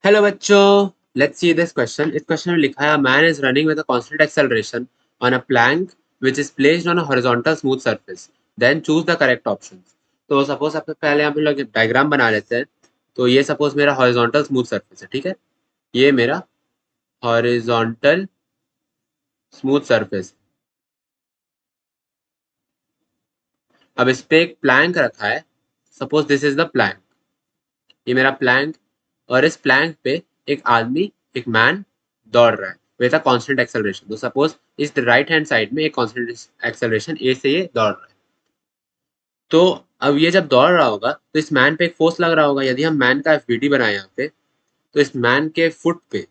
Hello बच्चों, let's see this question. इस question में लिखा है man is running with a constant acceleration on a plank which is placed on a horizontal smooth surface, then choose the correct option. तो suppose सबसे पहले हम लोग डायग्राम बना लेते हैं। तो ये सपोज मेरा हॉरिजॉन्टल स्मूथ सरफेस है, ठीक है। ये मेरा हॉरिजॉन्टल स्मूथ सरफेस। अब इस पे एक प्लैंक रखा है। Suppose this is the plank, ये मेरा प्लैंक। और इस प्लैंक पे एक आदमी, एक मैन दौड़ रहा है विद अ कांस्टेंट एक्सेलरेशन। तो सपोज इस राइट हैंड साइड में एक कांस्टेंट एक्सेलरेशन ए से ये दौड़ रहा है। तो अब ये जब दौड़ रहा होगा तो इस मैन पे एक फोर्स लग रहा होगा। यदि हम मैन का एफवीडी बनाए यहाँ पे, तो इस मैन के फुट पे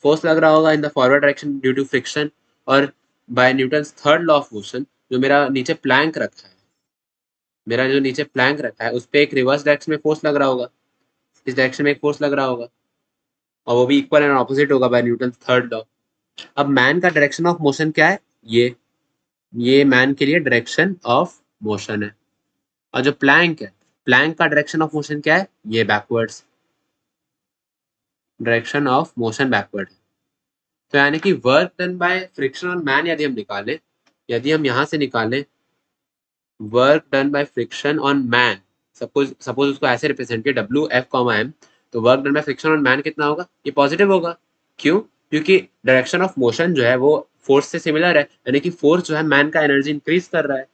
फोर्स लग रहा होगा in the forward direction due to friction. और by Newton's third law of motion, जो मेरा नीचे प्लैंक रखा है, मेरा जो नीचे प्लैंक रखा है उस पर एक रिवर्स डायरेक्शन में फोर्स लग रहा होगा। इस डायरेक्शन में एक फोर्स लग रहा होगा और वो भी इक्वल एंड ऑपोजिट होगा बाय न्यूटन थर्ड लॉ। अब मैन का डायरेक्शन ऑफ मोशन क्या है? ये मैन के लिए डायरेक्शन ऑफ मोशन है। और जो प्लैंक है, प्लैंक का डायरेक्शन ऑफ मोशन क्या है? ये backwards, direction of motion backward है। तो यानी कि work done by friction on man यदि हम निकालें, यदि हम यहां से निकालें work done by friction on man, suppose उसको ऐसे रिप्रेजेंट किया डब्ल्यू एफ कॉमा एम, तो work done by friction on man कितना होगा? ये पॉजिटिव होगा। क्यों? क्योंकि डायरेक्शन ऑफ मोशन जो है वो फोर्स से सिमिलर है, यानी कि फोर्स जो है मैन का एनर्जी इंक्रीज कर रहा है।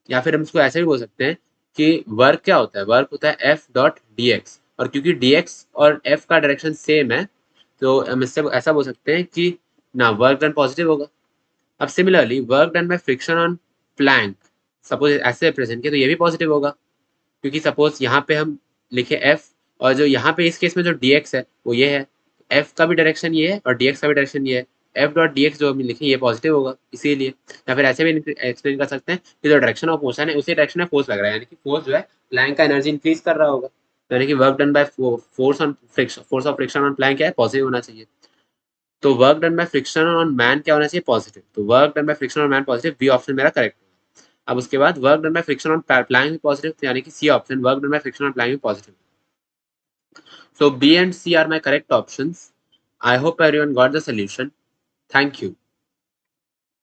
या फिर हम इसको ऐसे भी बोल सकते हैं कि वर्क क्या होता है? वर्क होता है एफ डॉट डी एक्स। और क्योंकि डी एक्स और एफ का डायरेक्शन सेम है, तो हम इससे ऐसा बोल सकते हैं कि ना वर्क डन पॉजिटिव होगा। अब similarly work done by friction on plank, suppose ऐसे प्रेजेंट किया तो ये भी पॉजिटिव होगा। क्योंकि सपोज यहाँ पे हम लिखे एफ, और जो यहाँ पे इस केस में जो डी एक्स है वो ये है। एफ का भी डायरेक्शन ये है और डी एक्स का भी डायरेक्शन ये है। एफ डॉट डी एक्स जो हम लिखे ये पॉजिटिव होगा इसीलिए। या फिर ऐसे भी एक्सप्लेन कर सकते हैं कि जो डायरेक्शन ऑफ मोशन है उसी डायरेक्शन में फोर्स लग रहा है, यानी कि फोर्स जो है प्लैंक का एनर्जी इंक्रीज कर रहा होगा। यानी कि work done by force on friction, force of friction on plank क्या है? पॉजिटिव होना चाहिए। तो work done by friction on man क्या होना चाहिए? पॉजिटिव। तो work done by friction on man positive, B option मेरा करेक्ट होगा। अब उसके बाद work done by friction on plank भी पॉजिटिव, यानी कि C option work done by friction on plank भी positive. So B and C are my correct options. I hope everyone got the solution. Thank you.